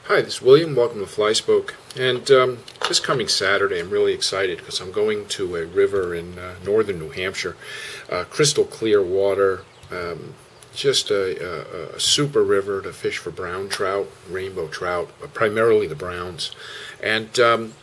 Hi, this is William. Welcome to FlySpoke. And this coming Saturday, I'm really excited because I'm going to a river in northern New Hampshire. Crystal clear water, just a super river to fish for brown trout, rainbow trout, primarily the browns. And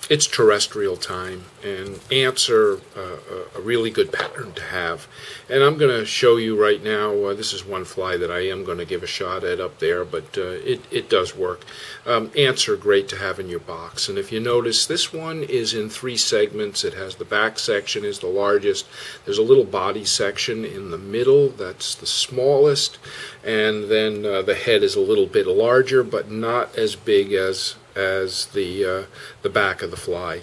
it's terrestrial time, and ants are a really good pattern to have. And I'm going to show you right now, this is one fly that I am going to give a shot at up there, but it does work. Ants are great to have in your box. And if you notice, this one is in 3 segments. It has the back section is the largest. There's a little body section in the middle that's the smallest. And then the head is a little bit larger, but not as big as the back of the fly.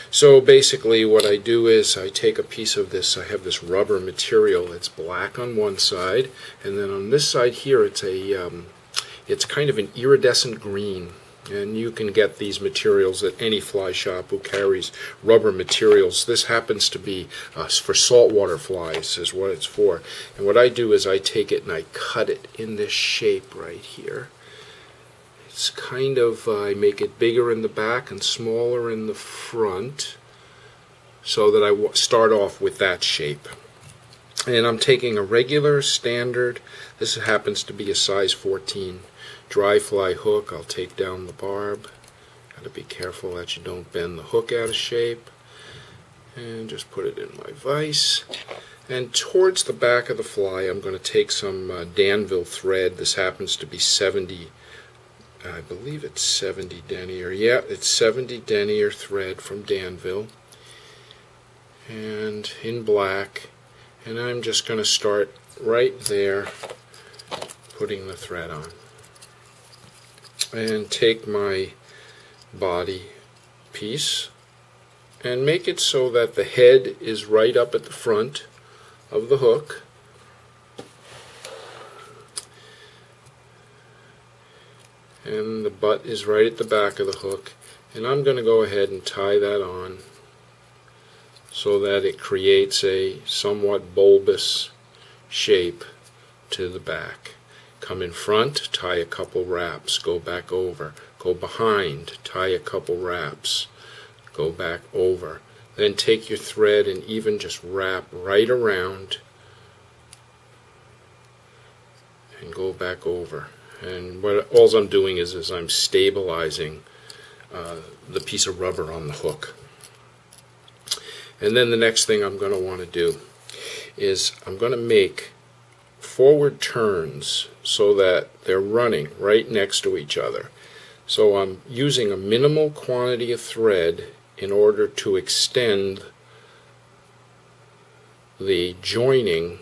So basically what I do is I take a piece of this, I have this rubber material. It's black on one side, and then on this side here it's kind of an iridescent green. And you can get these materials at any fly shop who carries rubber materials. This happens to be for saltwater flies is what it's for. And what I do is I take it and I cut it in this shape right here. It's kind of, I make it bigger in the back and smaller in the front so that I start off with that shape. And I'm taking a regular standard, this happens to be a size 14 dry fly hook. I'll take down the barb. Got to be careful that you don't bend the hook out of shape. And just put it in my vise. And towards the back of the fly I'm going to take some Danville thread. This happens to be 70, I believe it's 70 denier. Yeah, it's 70 denier thread from Danville. And in black. And I'm just going to start right there putting the thread on. And take my body piece and make it so that the head is right up at the front of the hook. And the butt is right at the back of the hook. And I'm going to go ahead and tie that on so that it creates a somewhat bulbous shape to the back. Come in front, tie a couple wraps, go back over, go behind, tie a couple wraps, go back over. Then take your thread and even just wrap right around and go back over. And all I'm doing is I'm stabilizing the piece of rubber on the hook. And then the next thing I'm going to want to do is I'm going to make forward turns so that they're running right next to each other. So I'm using a minimal quantity of thread in order to extend the joining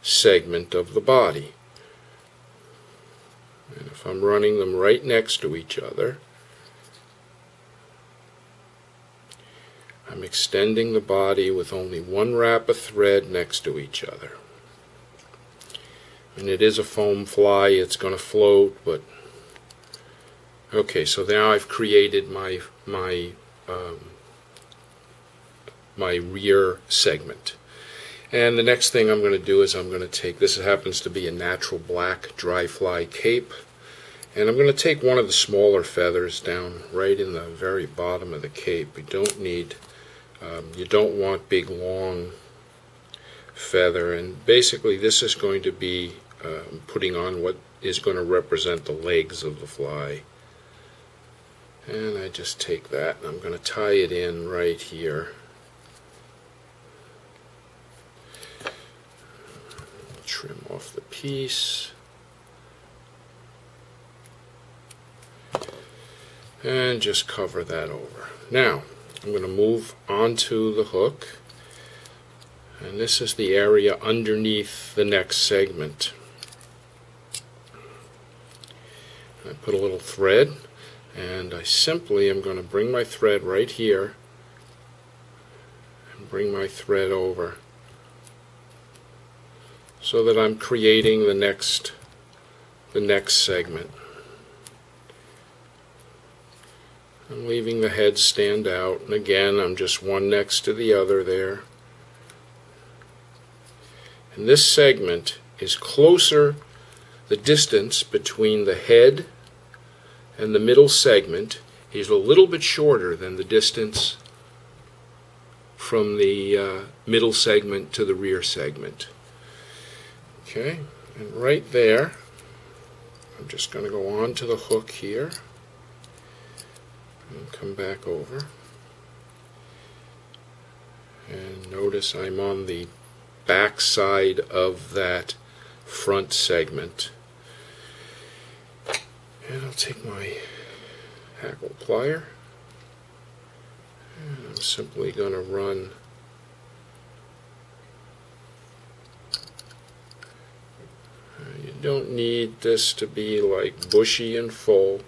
segment of the body. And if I'm running them right next to each other, I'm extending the body with only one wrap of thread next to each other. And it is a foam fly, it's going to float, but okay, so now I've created my rear segment. And the next thing I'm going to do is I'm going to take, this happens to be a natural black dry fly cape, and I'm going to take one of the smaller feathers down right in the very bottom of the cape. You don't want big long feather, and basically this is going to be putting on what is going to represent the legs of the fly. And I just take that and I'm going to tie it in right here. Trim off the piece. And just cover that over. Now, I'm going to move onto the hook. And this is the area underneath the next segment. I put a little thread, and I simply am going to bring my thread right here and bring my thread over so that I'm creating the next segment. I'm leaving the head stand out, and again I'm just one next to the other there. And this segment is closer, the distance between the head and the middle segment is a little bit shorter than the distance from the middle segment to the rear segment. Okay, and right there, I'm just going to go on to the hook here and come back over. And notice I'm on the back side of that front segment. And I'll take my hackle plier, and I'm simply going to run you don't need this to be like bushy and full.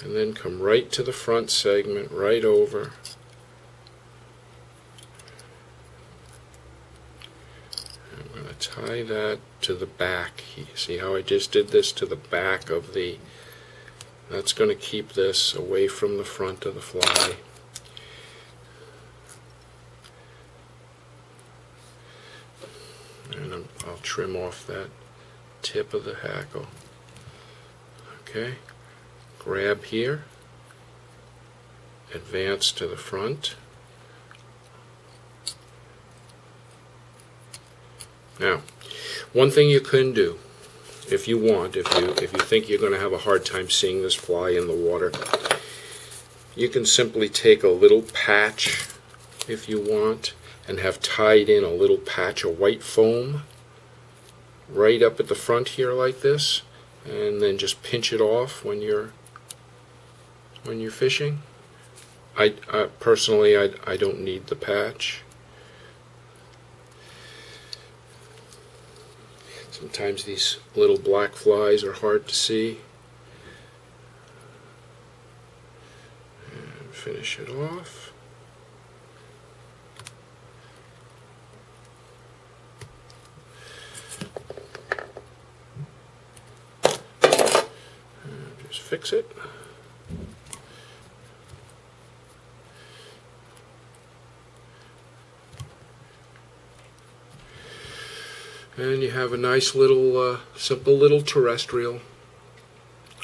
And then come right to the front segment, right over. I'm going to tie that to the back. You see how I just did this to the back of the... That's going to keep this away from the front of the fly. And I'll trim off that tip of the hackle. Okay. Grab here, advance to the front. Now, one thing you can do, if you want, if you think you're going to have a hard time seeing this fly in the water, you can simply take a little patch, if you want, and have tied in a little patch of white foam right up at the front here like this, and then just pinch it off when you're fishing. I personally I don't need the patch. Sometimes these little black flies are hard to see. And finish it off. And just fix it. And you have a nice little, simple little terrestrial.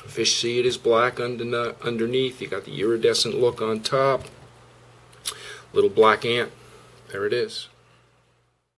Fish see it as black underneath. You got the iridescent look on top. Little black ant. There it is.